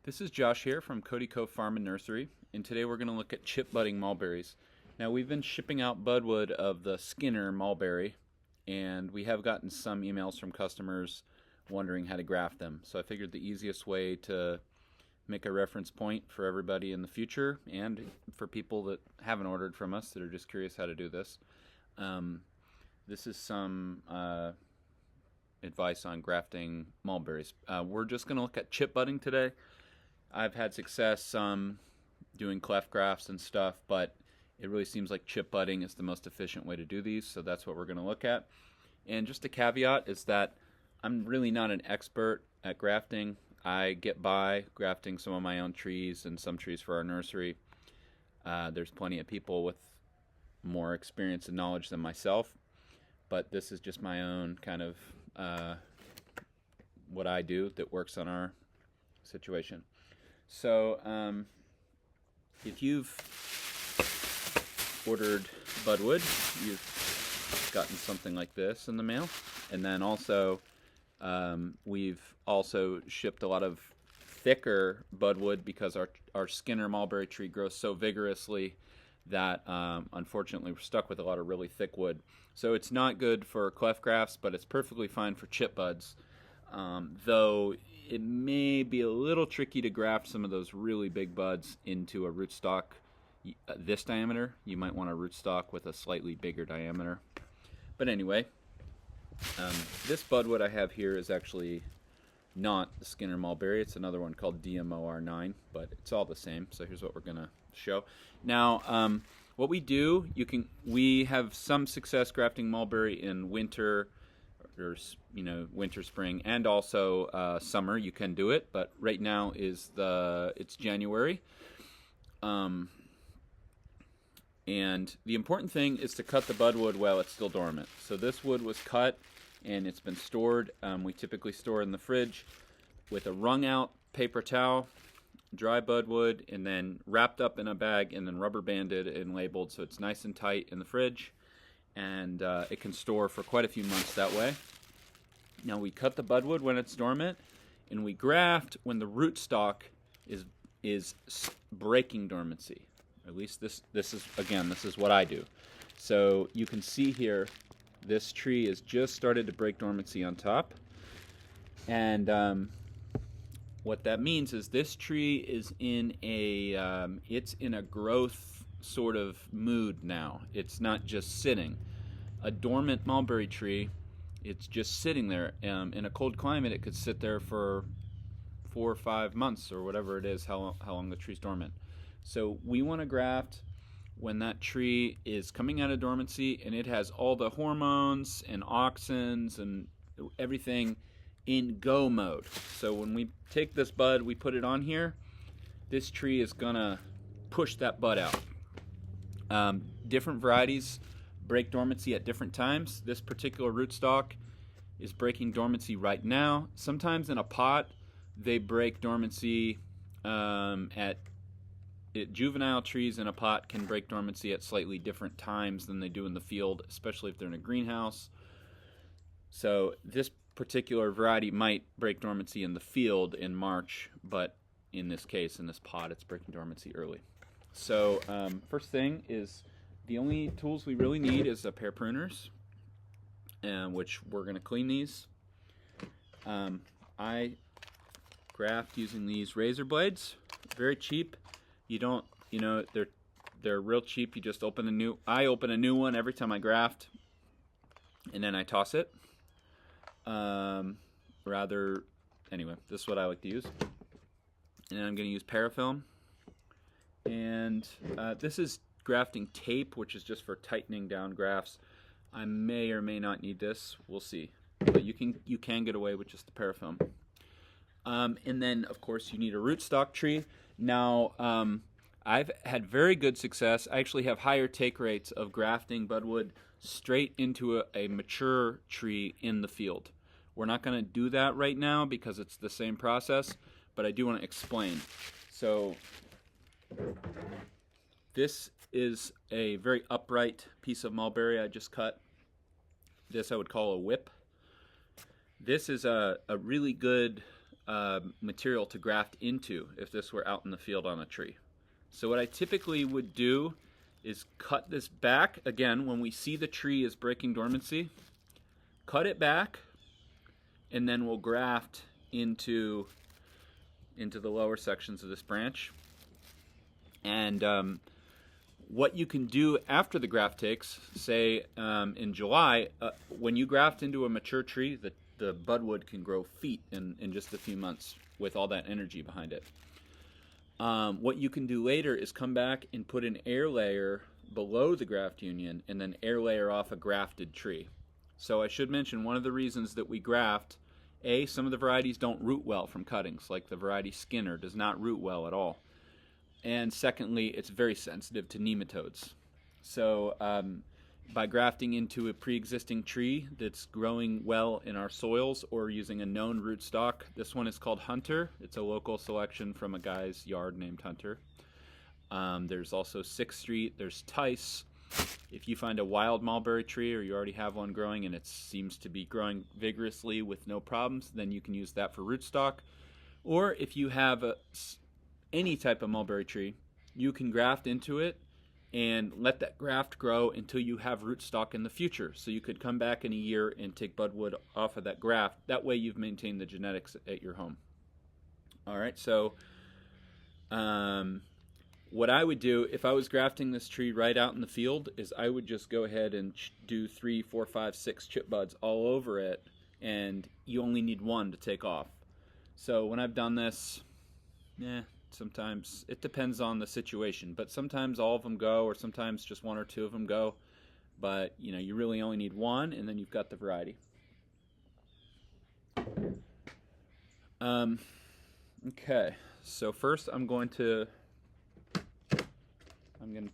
This is Josh here from Cody Cove Farm and Nursery, and today we're going to look at chip budding mulberries. Now we've been shipping out Budwood of the Skinner mulberry, and we have gotten some emails from customers wondering how to graft them. So I figured the easiest way to make a reference point for everybody in the future and for people that haven't ordered from us that are just curious how to do this. This is some advice on grafting mulberries. We're just going to look at chip budding today. I've had success doing cleft grafts and stuff, but it really seems like chip budding is the most efficient way to do these, so that's what we're going to look at. And just a caveat is that I'm really not an expert at grafting. I get by grafting some of my own trees and some trees for our nursery. There's plenty of people with more experience and knowledge than myself, but this is just my own kind of what I do that works on our situation. So if you've ordered Budwood, you've gotten something like this in the mail. And then also we've also shipped a lot of thicker Budwood because our Skinner mulberry tree grows so vigorously that unfortunately we're stuck with a lot of really thick wood. So it's not good for cleft grafts, but it's perfectly fine for chip buds. Though it may be a little tricky to graft some of those really big buds into a rootstock this diameter. You might want a rootstock with a slightly bigger diameter. But anyway, this Budwood I have here is actually not the Skinner mulberry. It's another one called DMOR9, but it's all the same. So here's what we're going to show. Now, what we do, we have some success grafting mulberry in winter, or winter, spring, and also summer. You can do it, but right now it's January, and the important thing is to cut the budwood while it's still dormant. So this wood was cut and it's been stored. We typically store in the fridge with a wrung out paper towel, dry budwood, and then wrapped up in a bag and then rubber banded and labeled so it's nice and tight in the fridge, and it can store for quite a few months that way. Now we cut the budwood when it's dormant, and we graft when the rootstock is breaking dormancy. At least this is what I do. So you can see here, this tree has just started to break dormancy on top, and what that means is this tree is in a growth sort of mood now. It's not just sitting. A dormant mulberry tree, it's just sitting there. In a cold climate, it could sit there for 4 or 5 months or whatever it is, how long the tree's dormant. So we want to graft when that tree is coming out of dormancy and it has all the hormones and auxins and everything in go mode. So when we take this bud, we put it on here, this tree is gonna push that bud out. Different varieties break dormancy at different times. This particular rootstock is breaking dormancy right now. Sometimes in a pot they break dormancy juvenile trees in a pot can break dormancy at slightly different times than they do in the field, especially if they're in a greenhouse. So this particular variety might break dormancy in the field in March, but in this case, in this pot, it's breaking dormancy early. So first thing is, the only tools we really need is a pair of pruners, which we're going to clean these. I graft using these razor blades, very cheap. You don't, they're real cheap. You just I open a new one every time I graft, and then I toss it. Anyway, this is what I like to use. And I'm going to use parafilm. And this is grafting tape, which is just for tightening down grafts. I may or may not need this. We'll see. But you can get away with just the parafilm. And then, of course, you need a rootstock tree. Now, I've had very good success. I actually have higher take rates of grafting budwood straight into a mature tree in the field. We're not going to do that right now because it's the same process, but I do want to explain. So this is a very upright piece of mulberry I just cut. This I would call a whip. This is a really good material to graft into if this were out in the field on a tree. So what I typically would do is cut this back. Again, when we see the tree is breaking dormancy, cut it back, and then we'll graft into the lower sections of this branch. And what you can do after the graft takes, say in July, when you graft into a mature tree, the budwood can grow feet in just a few months with all that energy behind it. What you can do later is come back and put an air layer below the graft union and then air layer off a grafted tree. So I should mention one of the reasons that we graft, some of the varieties don't root well from cuttings, like the variety Skinner does not root well at all. And secondly, it's very sensitive to nematodes. So by grafting into a pre-existing tree that's growing well in our soils or using a known rootstock, this one is called Hunter. It's a local selection from a guy's yard named Hunter. There's also 6th Street, there's Tice. If you find a wild mulberry tree or you already have one growing and it seems to be growing vigorously with no problems, then you can use that for rootstock. Or if you have any type of mulberry tree, you can graft into it and let that graft grow until you have rootstock in the future. So you could come back in a year and take budwood off of that graft. That way you've maintained the genetics at your home. All right, so what I would do if I was grafting this tree right out in the field is I would just go ahead and do 3, 4, 5, 6 chip buds all over it, and you only need one to take off. So when I've done this, sometimes it depends on the situation, but sometimes all of them go, or sometimes just 1 or 2 of them go. But you really only need one, and then you've got the variety. Okay, so first I'm going to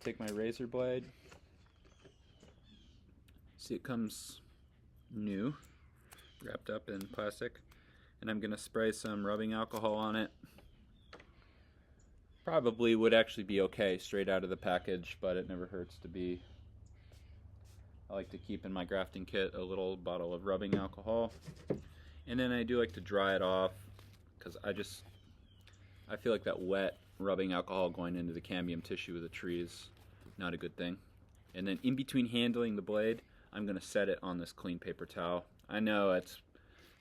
take my razor blade. See, it comes new, wrapped up in plastic, and I'm going to spray some rubbing alcohol on it. Probably would actually be okay straight out of the package, but it never hurts to be. I like to keep in my grafting kit a little bottle of rubbing alcohol, and then I do like to dry it off because I feel like that wet rubbing alcohol going into the cambium tissue of the tree is not a good thing. And then in between handling the blade, I'm going to set it on this clean paper towel. I know it's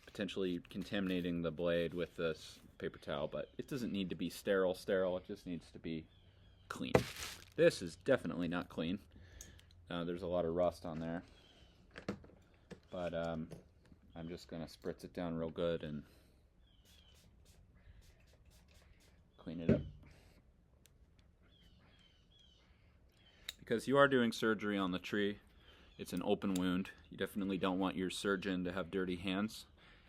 potentially contaminating the blade with this paper towel, but it doesn't need to be sterile, it just needs to be clean. This is definitely not clean. There's a lot of rust on there, but I'm just going to spritz it down real good and clean it up. Because you are doing surgery on the tree, it's an open wound. You definitely don't want your surgeon to have dirty hands.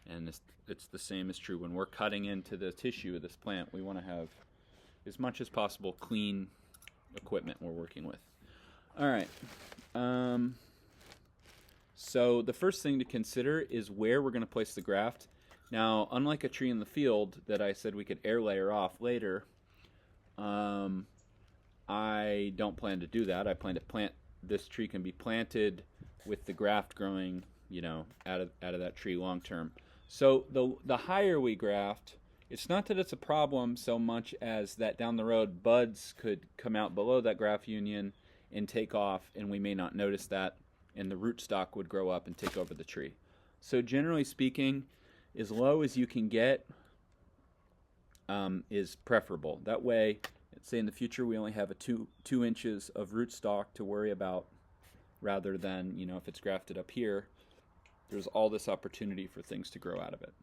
And it's the same is true when we're cutting into the tissue of this plant. We want to have, as much as possible, clean equipment we're working with. All right. So the first thing to consider is where we're going to place the graft. Now, unlike a tree in the field that I said we could air layer off later, I don't plan to do that. I plan to plant, this tree can be planted with the graft growing, out of that tree long term. So the higher we graft, it's not that it's a problem so much as that down the road buds could come out below that graft union and take off, and we may not notice that, and the rootstock would grow up and take over the tree. So generally speaking, as low as you can get is preferable. That way, say in the future we only have a 2 inches of rootstock to worry about, rather than if it's grafted up here, there's all this opportunity for things to grow out of it.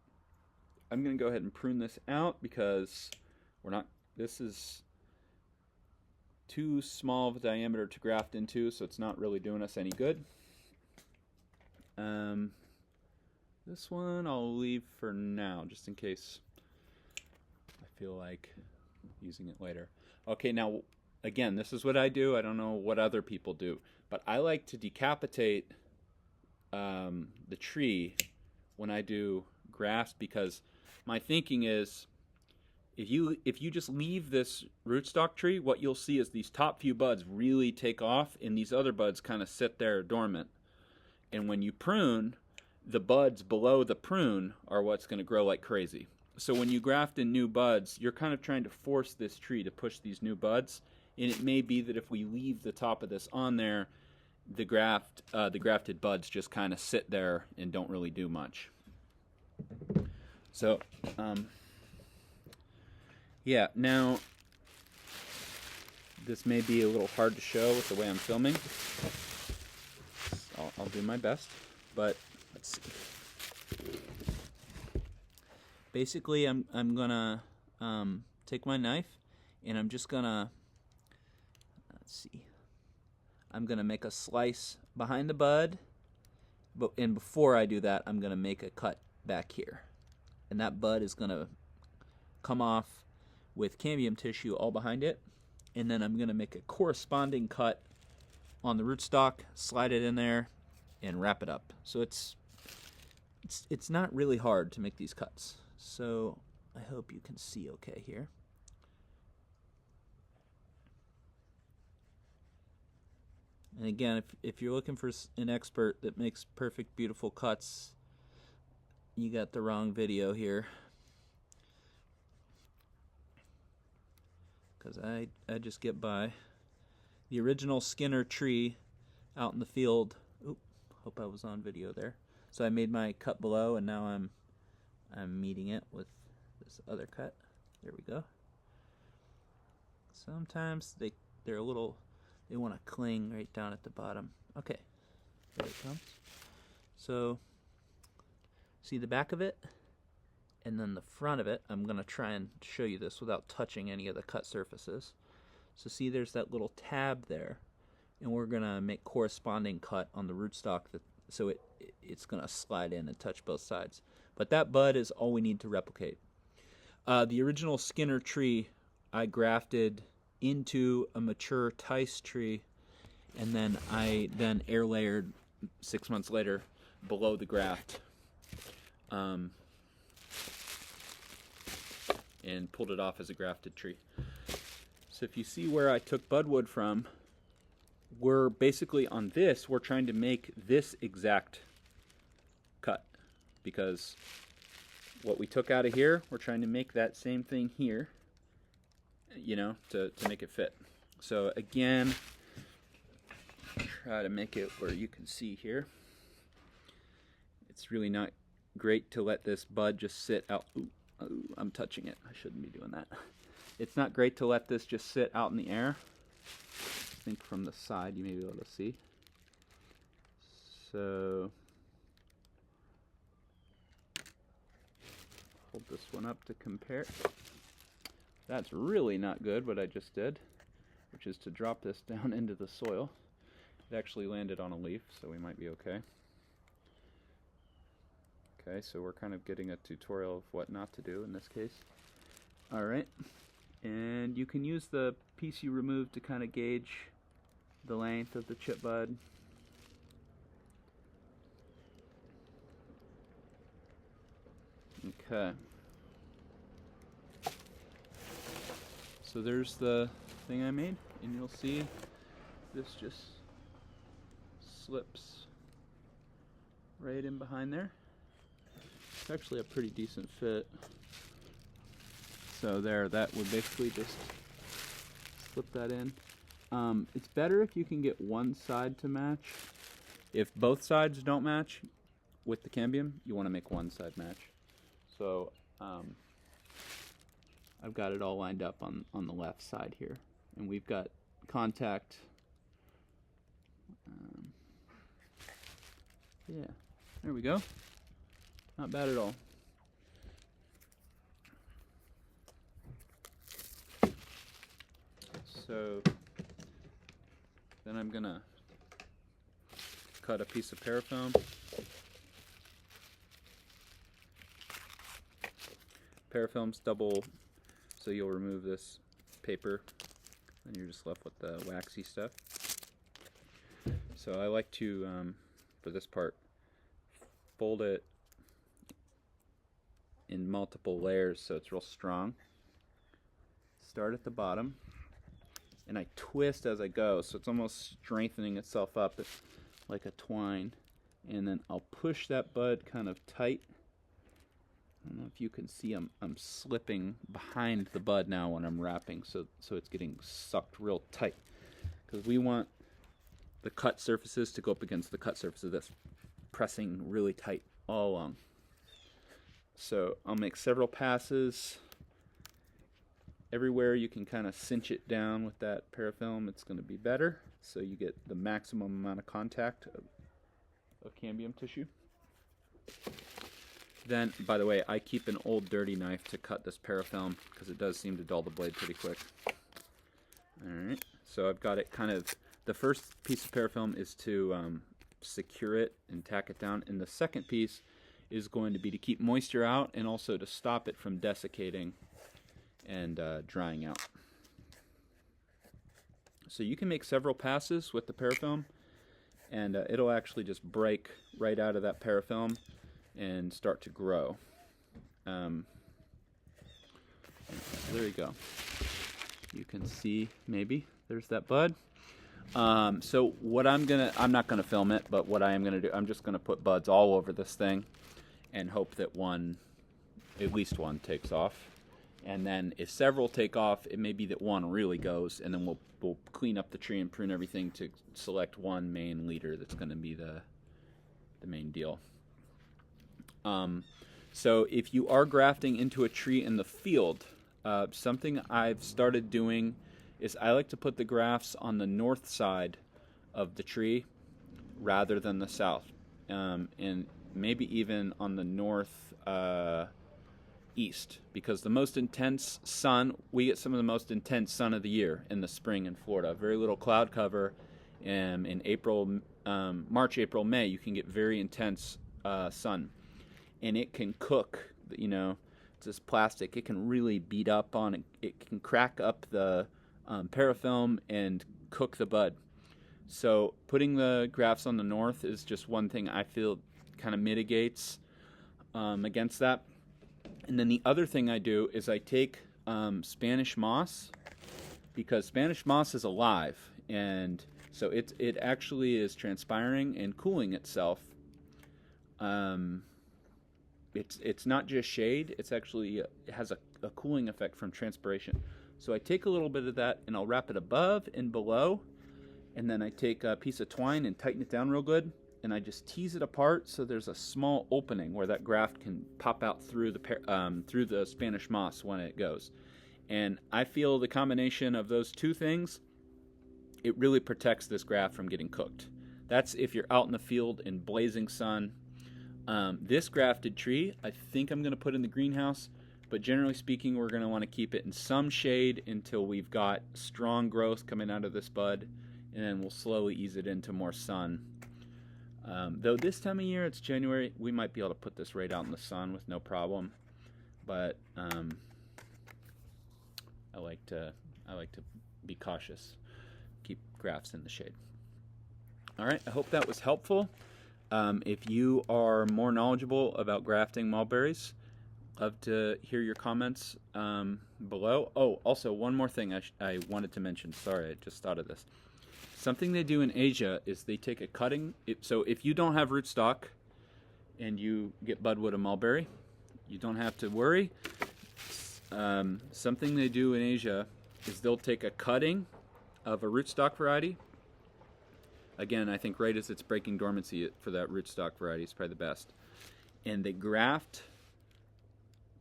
I'm going to go ahead and prune this out because this is too small of a diameter to graft into, so it's not really doing us any good. This one I'll leave for now, just in case I feel like using it later. Okay, now, again, this is what I do. I don't know what other people do, but I like to decapitate the tree when I do grafts, because my thinking is if you just leave this rootstock tree, what you'll see is these top few buds really take off and these other buds kind of sit there dormant. And when you prune, the buds below the prune are what's going to grow like crazy. So when you graft in new buds, you're kind of trying to force this tree to push these new buds. And it may be that if we leave the top of this on there, the grafted buds just kind of sit there and don't really do much. So, yeah, now this may be a little hard to show with the way I'm filming. I'll do my best, but let's see. Basically, I'm gonna take my knife and I'm just gonna, let's see, I'm gonna make a slice behind the bud, and before I do that, I'm gonna make a cut back here, and that bud is gonna come off with cambium tissue all behind it, and then I'm gonna make a corresponding cut on the rootstock, slide it in there, and wrap it up. So it's not really hard to make these cuts. So I hope you can see okay here. And again, if you're looking for an expert that makes perfect, beautiful cuts, you got the wrong video here. Because I just get by. The original Skinner tree out in the field. Oop, hope I was on video there. So I made my cut below, and now I'm meeting it with this other cut. There we go. Sometimes they're a little, they want to cling right down at the bottom. Okay, there it comes. So see the back of it, and then the front of it. I'm gonna try and show you this without touching any of the cut surfaces. So see, there's that little tab there, and we're gonna make corresponding cut on the rootstock so it's gonna slide in and touch both sides. But that bud is all we need to replicate. The original Skinner tree I grafted into a mature Tice tree, and then I air layered 6 months later below the graft, and pulled it off as a grafted tree. So if you see where I took Budwood from, we're basically on this, we're trying to make this exact cut, because what we took out of here, we're trying to make that same thing here, you know, to make it fit. So again, try to make it where you can see here. It's really not great to let this bud just sit out. Ooh, I'm touching it. I shouldn't be doing that. It's not great to let this just sit out in the air. I think from the side you may be able to see. So hold this one up to compare. That's really not good what I just did, which is to drop this down into the soil. It actually landed on a leaf, so we might be okay. Okay, so we're kind of getting a tutorial of what not to do in this case. Alright, and you can use the piece you removed to kind of gauge the length of the chip bud. Okay. So there's the thing I made, and you'll see this just slips right in behind there. It's actually a pretty decent fit. So there, that would basically just slip that in. It's better if you can get one side to match. If both sides don't match with the cambium, you want to make one side match. So I've got it all lined up on the left side here, and we've got contact. Yeah, there we go. Not bad at all. So then I'm gonna cut a piece of parafoam. Parafoam's double, so you'll remove this paper and you're just left with the waxy stuff. So I like to, for this part, fold it in multiple layers so it's real strong. Start at the bottom, and I twist as I go, so it's almost strengthening itself up like a twine. And then I'll push that bud kind of tight I don't know if you can see I'm slipping behind the bud now when I'm wrapping, so it's getting sucked real tight, because we want the cut surfaces to go up against the cut surfaces. That's pressing really tight all along. So I'll make several passes. Everywhere you can kind of cinch it down with that parafilm, it's going to be better, so you get the maximum amount of contact of cambium tissue. Then, by the way, I keep an old dirty knife to cut this parafilm because it does seem to dull the blade pretty quick. Alright, so I've got it kind of, the first piece of parafilm is to secure it and tack it down, and the second piece is going to be to keep moisture out and also to stop it from desiccating and drying out. So you can make several passes with the parafilm, and it'll actually just break right out of that parafilm and start to grow. There you go. You can see, maybe, there's that bud. So what I'm not gonna film it, but what I am gonna do, I'm just gonna put buds all over this thing and hope that at least one takes off. And then if several take off, it may be that one really goes, and then we'll clean up the tree and prune everything to select one main leader that's gonna be the main deal. So if you are grafting into a tree in the field, something I've started doing is I like to put the grafts on the north side of the tree rather than the south, and maybe even on the north east, because the most intense sun, we get some of the most intense sun of the year in the spring in Florida. Very little cloud cover, and in April, March, April, May, you can get very intense sun. And it can cook, you know, it's this plastic, it can really beat up on it. It can crack up the parafilm and cook the bud. So putting the grafts on the north is just one thing I feel kind of mitigates against that. And then the other thing I do is I take Spanish moss, because Spanish moss is alive, and so it actually is transpiring and cooling itself. It's not just shade, it's actually, it has a cooling effect from transpiration. So I take a little bit of that and I'll wrap it above and below, and then I take a piece of twine and tighten it down real good, and I just tease it apart so there's a small opening where that graft can pop out through the Spanish moss when it goes. And I feel the combination of those two things, it really protects this graft from getting cooked. That's if you're out in the field in blazing sun. This grafted tree, I think I'm going to put in the greenhouse, but generally speaking, we're going to want to keep it in some shade until we've got strong growth coming out of this bud, and then we'll slowly ease it into more sun. Though this time of year, it's January, we might be able to put this right out in the sun with no problem, but I like to be cautious, keep grafts in the shade. All right, I hope that was helpful. If you are more knowledgeable about grafting mulberries, love to hear your comments below. Oh, also one more thing I wanted to mention. Sorry, I just thought of this. Something they do in Asia is they take a cutting. So if you don't have rootstock and you get budwood or mulberry, you don't have to worry. Something they do in Asia is they'll take a cutting of a rootstock variety. Again, I think right as it's breaking dormancy for that rootstock variety is probably the best. And they graft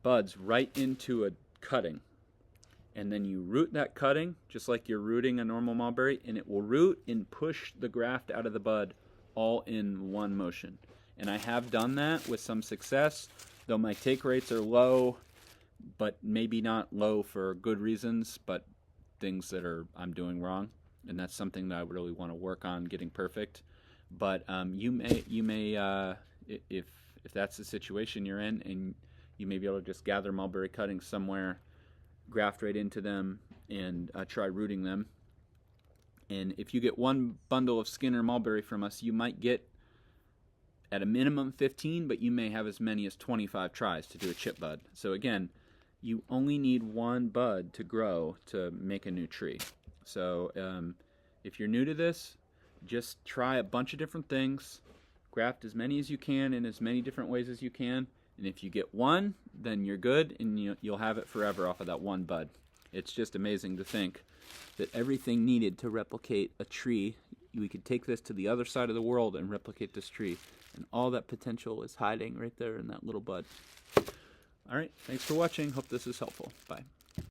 buds right into a cutting. And then you root that cutting, just like you're rooting a normal mulberry, and it will root and push the graft out of the bud all in one motion. And I have done that with some success, though my take rates are low, but maybe not low for good reasons, but things that I'm doing wrong. And that's something that I really want to work on getting perfect. But you may if that's the situation you're in, and you may be able to just gather mulberry cuttings somewhere, graft right into them, and try rooting them. And if you get one bundle of Skinner mulberry from us, you might get at a minimum 15, but you may have as many as 25 tries to do a chip bud. So again, you only need one bud to grow to make a new tree. So if you're new to this, just try a bunch of different things, graft as many as you can in as many different ways as you can, And if you get one, then you're good, and you'll have it forever off of that one bud. It's just amazing to think that everything needed to replicate a tree, we could take this to the other side of the world and replicate this tree. And all that potential is hiding right there in that little bud. All right, thanks for watching. Hope this is helpful. Bye.